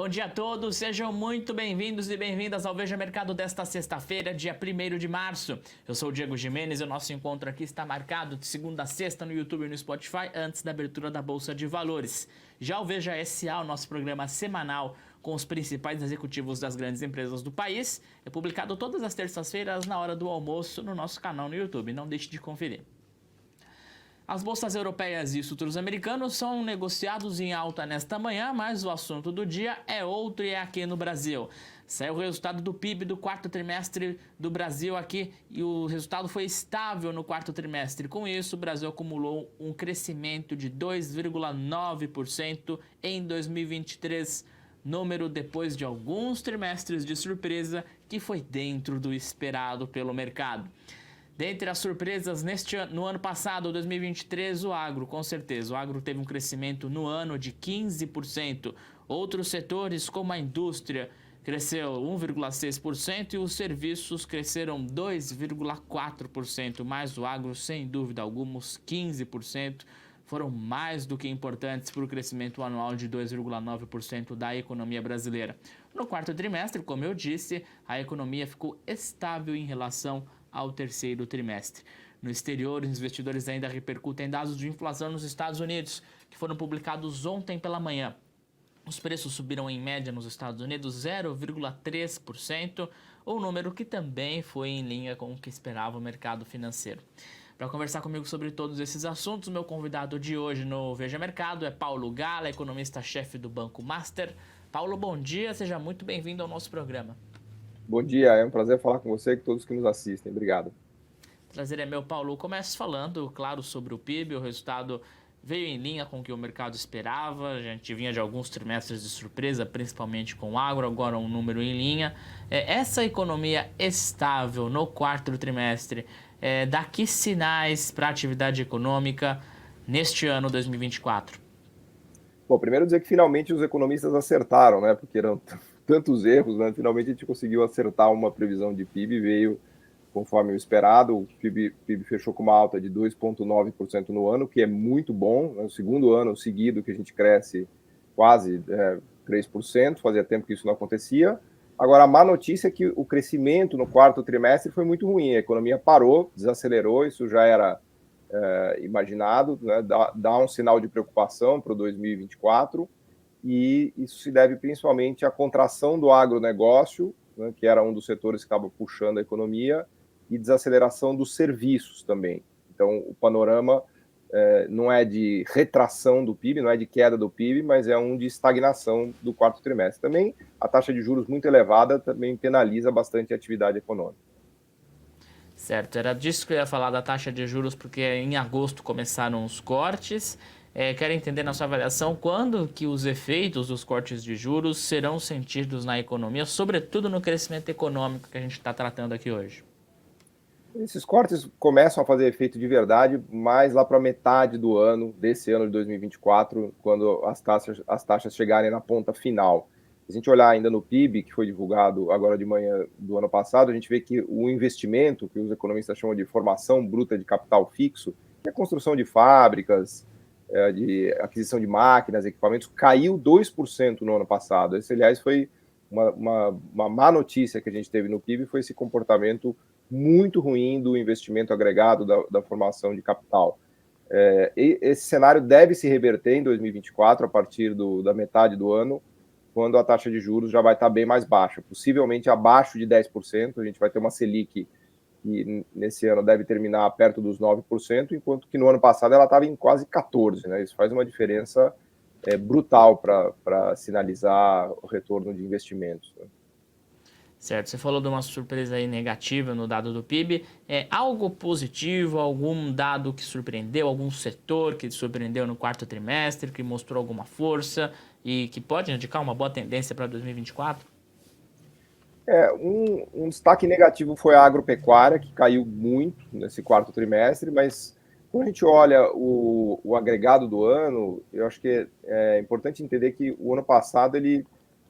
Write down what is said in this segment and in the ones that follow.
Bom dia a todos, sejam muito bem-vindos e bem-vindas ao Veja Mercado desta sexta-feira, dia 1º de março. Eu sou o Diego Gimenez e o nosso encontro aqui está marcado de segunda a sexta no YouTube e no Spotify, antes da abertura da Bolsa de Valores. Já o Veja SA, o nosso programa semanal com os principais executivos das grandes empresas do país, é publicado todas as terças-feiras na hora do almoço no nosso canal no YouTube. Não deixe de conferir. As bolsas europeias e os futuros americanos são negociados em alta nesta manhã, mas o assunto do dia é outro e é aqui no Brasil. Saiu o resultado do PIB do quarto trimestre do Brasil aqui e o resultado foi estável no quarto trimestre. Com isso, o Brasil acumulou um crescimento de 2,9% em 2023, número depois de alguns trimestres de surpresa que foi dentro do esperado pelo mercado. Dentre as surpresas no ano passado, 2023, o agro, com certeza. O agro teve um crescimento no ano de 15%. Outros setores, como a indústria, cresceu 1,6% e os serviços cresceram 2,4%. Mas o agro, sem dúvida alguma, os 15% foram mais do que importantes para o crescimento anual de 2,9% da economia brasileira. No quarto trimestre, como eu disse, a economia ficou estável em relação ao terceiro trimestre. No exterior, os investidores ainda repercutem dados de inflação nos Estados Unidos, que foram publicados ontem pela manhã. Os preços subiram em média nos Estados Unidos 0,3%, um número que também foi em linha com o que esperava o mercado financeiro. Para conversar comigo sobre todos esses assuntos, meu convidado de hoje no Veja Mercado é Paulo Gala, economista-chefe do Banco Master. Paulo, bom dia, seja muito bem-vindo ao nosso programa. Bom dia, é um prazer falar com você e com todos que nos assistem. Obrigado. Prazer é meu, Paulo. Começo falando, claro, sobre o PIB. O resultado veio em linha com o que o mercado esperava. A gente vinha de alguns trimestres de surpresa, principalmente com o agro, agora um número em linha. Essa economia estável no quarto trimestre, dá que sinais para a atividade econômica neste ano 2024? Bom, primeiro dizer que finalmente os economistas acertaram, né? Porque eram tantos erros, né? Finalmente a gente conseguiu acertar uma previsão de PIB, veio conforme o esperado. O PIB fechou com uma alta de 2,9% no ano, que é muito bom. É o segundo ano seguido que a gente cresce quase 3%, fazia tempo que isso não acontecia. Agora, a má notícia é que o crescimento no quarto trimestre foi muito ruim. A economia parou, desacelerou, isso já era imaginado, né? Dá um sinal de preocupação para o 2024, e isso se deve principalmente à contração do agronegócio, né, que era um dos setores que estava puxando a economia, e desaceleração dos serviços também. Então, o panorama não é de retração do PIB, não é de queda do PIB, mas é um de estagnação do quarto trimestre. Também a taxa de juros muito elevada também penaliza bastante a atividade econômica. Certo, era disso que eu ia falar, da taxa de juros, porque em agosto começaram os cortes. Quero entender na sua avaliação quando que os efeitos dos cortes de juros serão sentidos na economia, sobretudo no crescimento econômico que a gente está tratando aqui hoje. Esses cortes começam a fazer efeito de verdade mais lá para metade do ano, desse ano de 2024, quando as taxas chegarem na ponta final. Se a gente olhar ainda no PIB, que foi divulgado agora de manhã do ano passado, a gente vê que o investimento, que os economistas chamam de formação bruta de capital fixo, que é a construção de fábricas, de aquisição de máquinas, equipamentos, caiu 2% no ano passado. Esse, aliás, foi uma má notícia que a gente teve no PIB, foi esse comportamento muito ruim do investimento agregado da formação de capital. E esse cenário deve se reverter em 2024, a partir da metade do ano, quando a taxa de juros já vai estar bem mais baixa, possivelmente abaixo de 10%. A gente vai ter uma Selic que nesse ano deve terminar perto dos 9%, enquanto que no ano passado ela estava em quase 14%. Né? Isso faz uma diferença brutal para sinalizar o retorno de investimentos. Né? Certo, você falou de uma surpresa aí negativa no dado do PIB. Algo positivo, algum dado que surpreendeu, algum setor que surpreendeu no quarto trimestre, que mostrou alguma força e que pode indicar uma boa tendência para 2024? Um destaque negativo foi a agropecuária, que caiu muito nesse quarto trimestre, mas quando a gente olha o agregado do ano, eu acho que é importante entender que o ano passado ele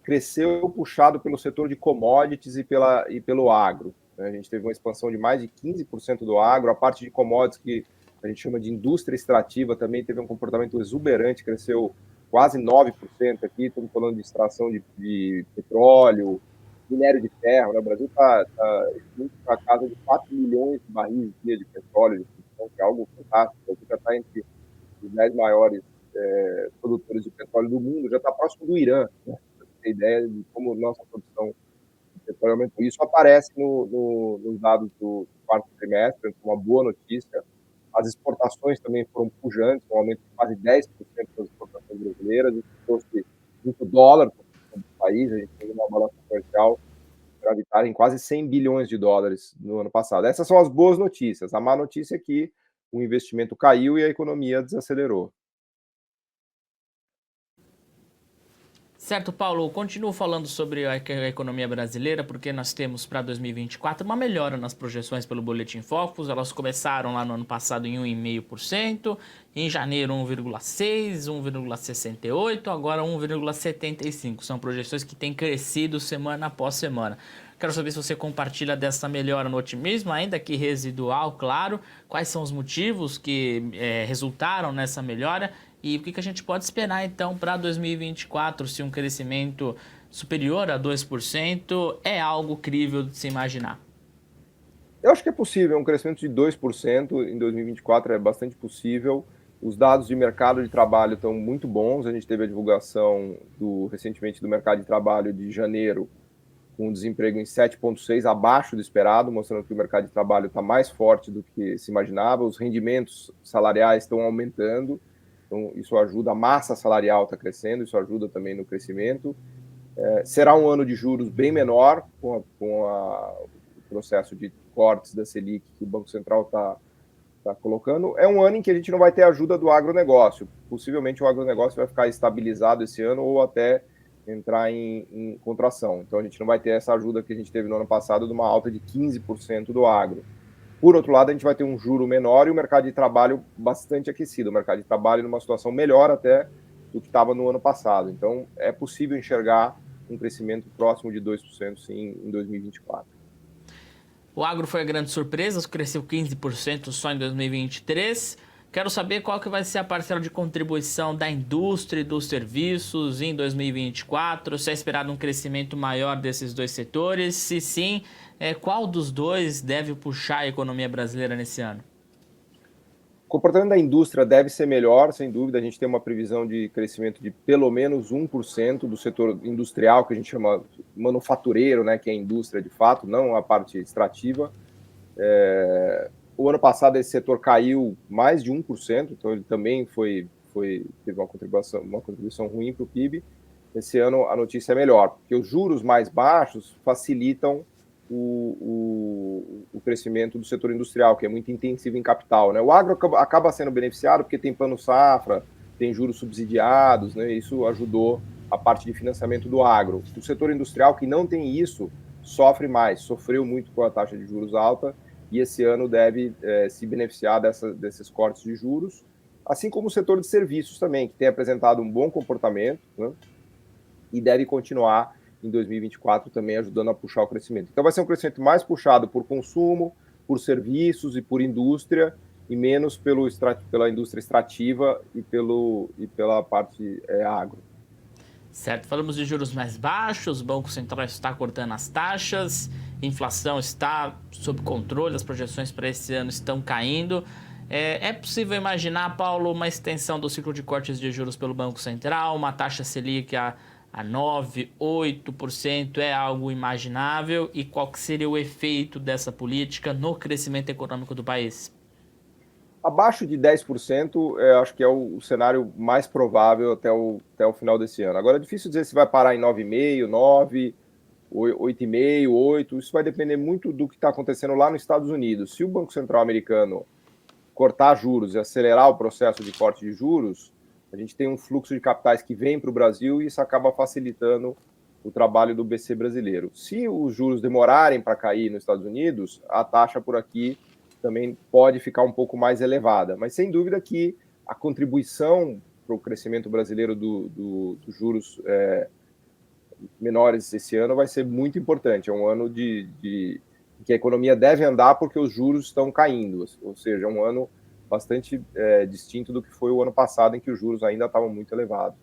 cresceu puxado pelo setor de commodities e pelo agro. Né? A gente teve uma expansão de mais de 15% do agro, a parte de commodities, que a gente chama de indústria extrativa, também teve um comportamento exuberante, cresceu quase 9% aqui, estamos falando de extração de petróleo, minério de ferro, né? O Brasil está indo para a casa de 4 milhões de barris dia de petróleo, que é algo fantástico. O Brasil já está entre os 10 maiores produtores de petróleo do mundo, já está próximo do Irã, né? Para você ter ideia de como nossa produção de petróleo aumentou. Isso aparece nos dados do quarto trimestre, uma boa notícia. As exportações também foram pujantes, um aumento de quase 10% das exportações brasileiras, isso trouxe muito dólar para o país, a gente tem uma balança comercial gravitar em quase 100 bilhões de dólares no ano passado. Essas são as boas notícias. A má notícia é que o investimento caiu e a economia desacelerou. Certo, Paulo, continuo falando sobre a economia brasileira, porque nós temos para 2024 uma melhora nas projeções pelo Boletim Focus. Elas começaram lá no ano passado em 1,5%, em janeiro 1,6%, 1,68%, agora 1,75%. São projeções que têm crescido semana após semana. Quero saber se você compartilha dessa melhora no otimismo, ainda que residual, claro. Quais são os motivos que resultaram nessa melhora? E o que a gente pode esperar, então, para 2024, se um crescimento superior a 2% é algo crível de se imaginar? Eu acho que é possível, um crescimento de 2% em 2024 é bastante possível. Os dados de mercado de trabalho estão muito bons. A gente teve a divulgação recentemente do mercado de trabalho de janeiro, com desemprego em 7,6%, abaixo do esperado, mostrando que o mercado de trabalho está mais forte do que se imaginava. Os rendimentos salariais estão aumentando. Então, isso ajuda, a massa salarial está crescendo, isso ajuda também no crescimento. Será um ano de juros bem menor, com o processo de cortes da Selic que o Banco Central está colocando. É um ano em que a gente não vai ter ajuda do agronegócio. Possivelmente o agronegócio vai ficar estabilizado esse ano ou até entrar em contração. Então, a gente não vai ter essa ajuda que a gente teve no ano passado de uma alta de 15% do agro. Por outro lado, a gente vai ter um juro menor e o mercado de trabalho bastante aquecido. O mercado de trabalho numa situação melhor até do que estava no ano passado. Então, é possível enxergar um crescimento próximo de 2%, sim, em 2024. O agro foi a grande surpresa, cresceu 15% só em 2023. Quero saber qual que vai ser a parcela de contribuição da indústria e dos serviços em 2024. Se é esperado um crescimento maior desses dois setores. Se sim, qual dos dois deve puxar a economia brasileira nesse ano? O comportamento da indústria deve ser melhor, sem dúvida. A gente tem uma previsão de crescimento de pelo menos 1% do setor industrial, que a gente chama manufatureiro, né, que é a indústria de fato, não a parte extrativa. O ano passado esse setor caiu mais de 1%, então ele também teve uma contribuição ruim para o PIB. Esse ano a notícia é melhor, porque os juros mais baixos facilitam o crescimento do setor industrial, que é muito intensivo em capital, né? O agro acaba sendo beneficiado porque tem plano safra, tem juros subsidiados, né? Isso ajudou a parte de financiamento do agro. O setor industrial que não tem isso sofre mais, sofreu muito com a taxa de juros alta e esse ano deve se beneficiar desses cortes de juros, assim como o setor de serviços também, que tem apresentado um bom comportamento, né? E deve continuar em 2024 também ajudando a puxar o crescimento. Então vai ser um crescimento mais puxado por consumo, por serviços e por indústria, e menos pela indústria extrativa e pela parte agro. Certo, falamos de juros mais baixos, o Banco Central está cortando as taxas, inflação está sob controle, as projeções para esse ano estão caindo. É possível imaginar, Paulo, uma extensão do ciclo de cortes de juros pelo Banco Central, uma taxa Selic a 9%, 8% é algo imaginável? E qual que seria o efeito dessa política no crescimento econômico do país? Abaixo de 10%, acho que é o cenário mais provável até o final desse ano. Agora, é difícil dizer se vai parar em 9,5%, 9%, 8,5%, 8%. Isso vai depender muito do que está acontecendo lá nos Estados Unidos. Se o Banco Central americano cortar juros e acelerar o processo de corte de juros, a gente tem um fluxo de capitais que vem para o Brasil e isso acaba facilitando o trabalho do BC brasileiro. Se os juros demorarem para cair nos Estados Unidos, a taxa por aqui também pode ficar um pouco mais elevada. Mas sem dúvida que a contribuição para o crescimento brasileiro dos juros menores esse ano vai ser muito importante. É um ano de que a economia deve andar porque os juros estão caindo, ou seja, é um ano bastante distinto do que foi o ano passado, em que os juros ainda estavam muito elevados.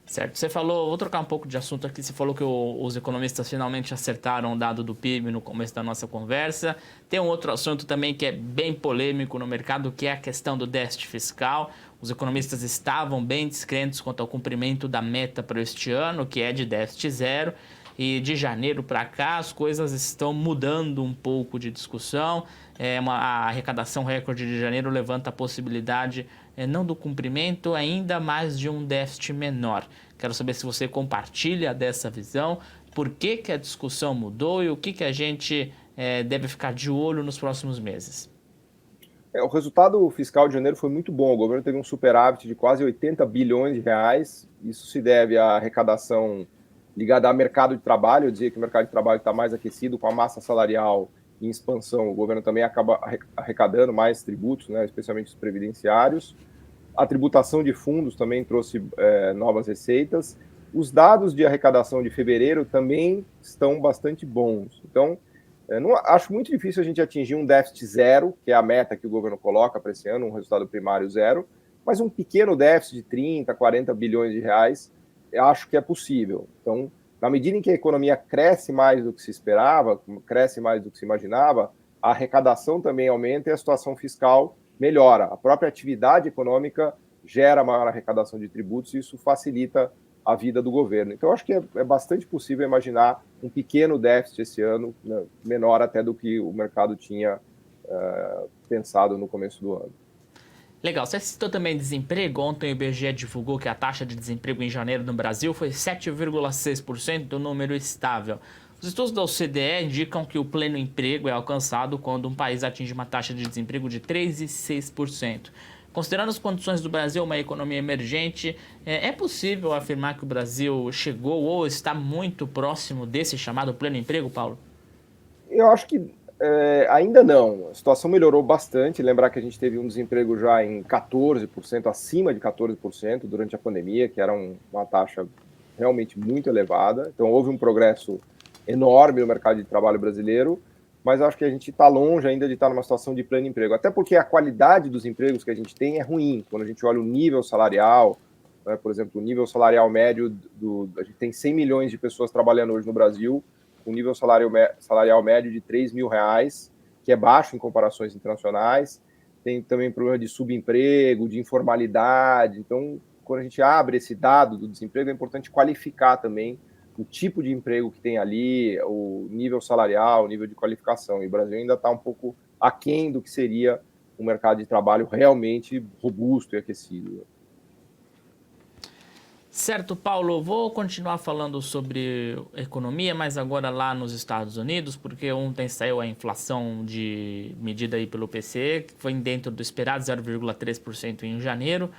Certo. Você falou, vou trocar um pouco de assunto aqui, você falou que os economistas finalmente acertaram o dado do PIB no começo da nossa conversa. Tem um outro assunto também que é bem polêmico no mercado, que é a questão do déficit fiscal. Os economistas estavam bem descrentes quanto ao cumprimento da meta para este ano, que é de déficit zero. E de janeiro para cá as coisas estão mudando um pouco de discussão. A arrecadação recorde de janeiro levanta a possibilidade não do cumprimento, ainda mais de um déficit menor. Quero saber se você compartilha dessa visão, por que a discussão mudou e o que a gente deve ficar de olho nos próximos meses. O resultado fiscal de janeiro foi muito bom. O governo teve um superávit de quase 80 bilhões de reais. Isso se deve à arrecadação ligada ao mercado de trabalho. Eu dizia que o mercado de trabalho está mais aquecido, com a massa salarial em expansão. O governo também acaba arrecadando mais tributos, né, especialmente os previdenciários. A tributação de fundos também trouxe novas receitas. Os dados de arrecadação de fevereiro também estão bastante bons. Então, acho muito difícil a gente atingir um déficit zero, que é a meta que o governo coloca para esse ano, um resultado primário zero, mas um pequeno déficit de 30, 40 bilhões de reais, eu acho que é possível. Então, na medida em que a economia cresce mais do que se esperava, cresce mais do que se imaginava, a arrecadação também aumenta e a situação fiscal melhora. A própria atividade econômica gera maior arrecadação de tributos e isso facilita a vida do governo. Então, acho que é bastante possível imaginar um pequeno déficit esse ano, né, menor até do que o mercado tinha pensado no começo do ano. Legal, você citou também desemprego. Ontem o IBGE divulgou que a taxa de desemprego em janeiro no Brasil foi 7,6%, do número estável. Os estudos da OCDE indicam que o pleno emprego é alcançado quando um país atinge uma taxa de desemprego de 3,6%. Considerando as condições do Brasil, uma economia emergente, é possível afirmar que o Brasil chegou ou está muito próximo desse chamado pleno emprego, Paulo? Eu acho que ainda não. A situação melhorou bastante. Lembrar que a gente teve um desemprego já em 14%, acima de 14% durante a pandemia, que era uma taxa realmente muito elevada. Então, houve um progresso enorme no mercado de trabalho brasileiro, mas acho que a gente está longe ainda de estar numa situação de pleno emprego. Até porque a qualidade dos empregos que a gente tem é ruim. Quando a gente olha o nível salarial, né, por exemplo, o nível salarial médio, a gente tem 100 milhões de pessoas trabalhando hoje no Brasil, com nível salarial médio de 3 mil reais, que é baixo em comparações internacionais. Tem também problema de subemprego, de informalidade. Então, quando a gente abre esse dado do desemprego, é importante qualificar também o tipo de emprego que tem ali, o nível salarial, o nível de qualificação. E o Brasil ainda está um pouco aquém do que seria um mercado de trabalho realmente robusto e aquecido. Certo, Paulo, vou continuar falando sobre economia, mas agora lá nos Estados Unidos, porque ontem saiu a inflação medida aí pelo PCE, que foi dentro do esperado, 0,3% em janeiro.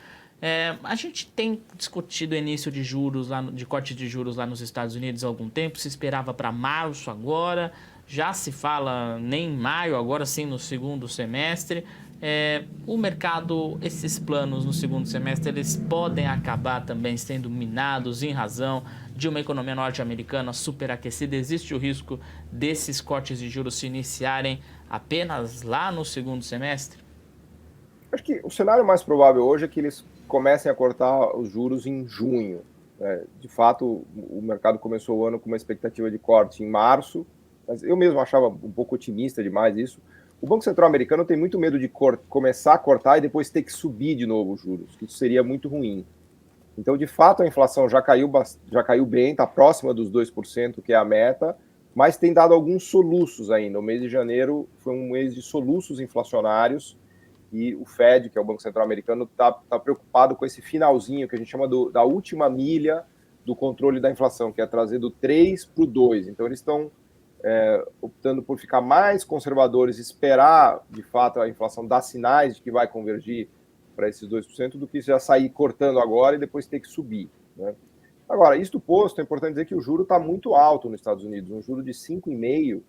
A gente tem discutido o início de juros, de corte de juros lá nos Estados Unidos há algum tempo, se esperava para março agora, já se fala nem em maio, agora sim no segundo semestre. O mercado, esses planos no segundo semestre, eles podem acabar também sendo minados em razão de uma economia norte-americana superaquecida. Existe o risco desses cortes de juros se iniciarem apenas lá no segundo semestre? Acho que o cenário mais provável hoje é que eles comecem a cortar os juros em junho. De fato, o mercado começou o ano com uma expectativa de corte em março, mas eu mesmo achava um pouco otimista demais isso. O Banco Central americano tem muito medo de começar a cortar e depois ter que subir de novo os juros, que isso seria muito ruim. Então, de fato, a inflação já caiu bem, está próxima dos 2%, que é a meta, mas tem dado alguns soluços ainda. O mês de janeiro foi um mês de soluços inflacionários e o Fed, que é o Banco Central americano, está preocupado com esse finalzinho que a gente chama da última milha do controle da inflação, que é trazer do 3 para o 2. Então, eles estão optando por ficar mais conservadores, esperar, de fato, a inflação dar sinais de que vai convergir para esses 2%, do que já sair cortando agora e depois ter que subir, né? Agora, isto posto, é importante dizer que o juro está muito alto nos Estados Unidos, um juro de 5,5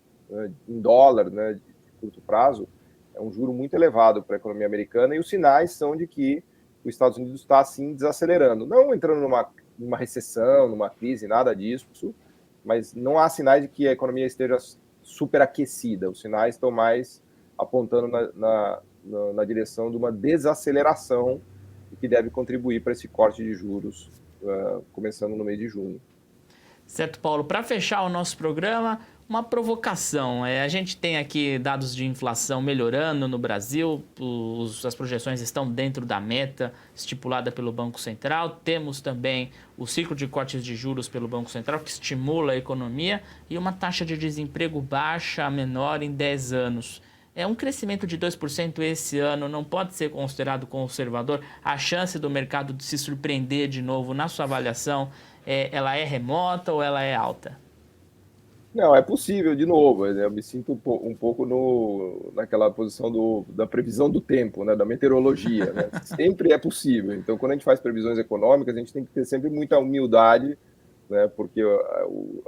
em dólar, né, de curto prazo, é um juro muito elevado para a economia americana, e os sinais são de que os Estados Unidos está, assim, desacelerando, não entrando numa recessão, numa crise, nada disso, mas não há sinais de que a economia esteja superaquecida. Os sinais estão mais apontando na direção de uma desaceleração, que deve contribuir para esse corte de juros começando no mês de junho. Certo, Paulo. Para fechar o nosso programa, uma provocação. A gente tem aqui dados de inflação melhorando no Brasil, as projeções estão dentro da meta estipulada pelo Banco Central. Temos também o ciclo de cortes de juros pelo Banco Central, que estimula a economia, e uma taxa de desemprego baixa, a menor em 10 anos. Um crescimento de 2% esse ano não pode ser considerado conservador? A chance do mercado de se surpreender de novo, na sua avaliação, ela é remota ou ela é alta? Não, é possível, de novo. Eu me sinto um pouco naquela posição da previsão do tempo, né, da meteorologia. Né? Sempre é possível. Então, quando a gente faz previsões econômicas, a gente tem que ter sempre muita humildade, né, porque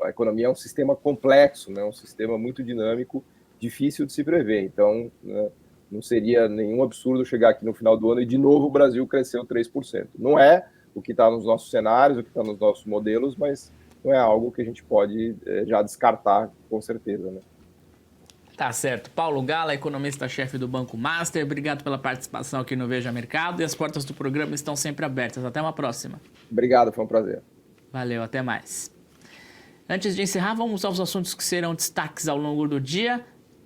a economia é um sistema complexo, né, um sistema muito dinâmico, difícil de se prever. Então, né, não seria nenhum absurdo chegar aqui no final do ano e, de novo, o Brasil cresceu 3%. Não é o que está nos nossos cenários, o que está nos nossos modelos, mas não é algo que a gente pode já descartar, com certeza, né? Tá certo. Paulo Gala, economista-chefe do Banco Master, obrigado pela participação aqui no Veja Mercado, e as portas do programa estão sempre abertas. Até uma próxima. Obrigado, foi um prazer. Valeu, até mais. Antes de encerrar, vamos aos assuntos que serão destaques ao longo do dia.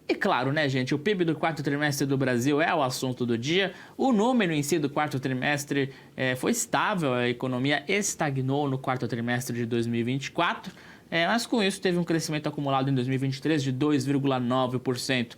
E claro, né, gente, o PIB do quarto trimestre do Brasil é o assunto do dia. O número em si do quarto trimestre foi estável, a economia estagnou no quarto trimestre de 2024, mas com isso teve um crescimento acumulado em 2023 de 2,9%.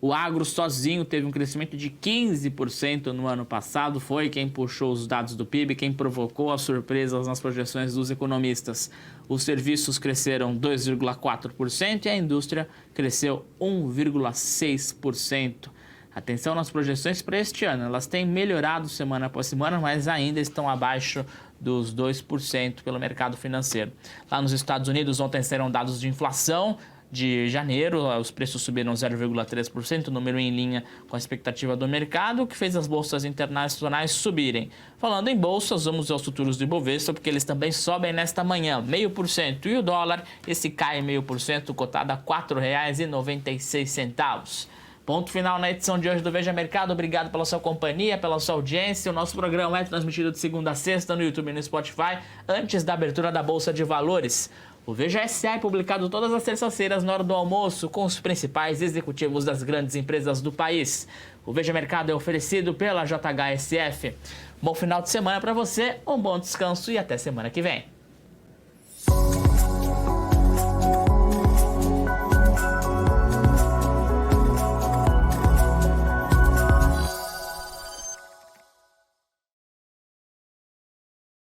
O agro sozinho teve um crescimento de 15% no ano passado, foi quem puxou os dados do PIB, quem provocou as surpresas nas projeções dos economistas. Os serviços cresceram 2,4% e a indústria cresceu 1,6%. Atenção nas projeções para este ano, elas têm melhorado semana após semana, mas ainda estão abaixo dos 2% pelo mercado financeiro. Lá nos Estados Unidos, ontem saíram dados de inflação de janeiro, os preços subiram 0,3%, número em linha com a expectativa do mercado, o que fez as bolsas internacionais subirem. Falando em bolsas, vamos aos futuros do Ibovespa, porque eles também sobem nesta manhã, 0,5%, e o dólar, esse cai 0,5%, cotado a R$ 4,96. Ponto final na edição de hoje do Veja Mercado. Obrigado pela sua companhia, pela sua audiência. O nosso programa é transmitido de segunda a sexta no YouTube e no Spotify, antes da abertura da Bolsa de Valores. O Veja SA é publicado todas as terças-feiras na hora do almoço, com os principais executivos das grandes empresas do país. O Veja Mercado é oferecido pela JHSF. Bom final de semana para você, um bom descanso e até semana que vem.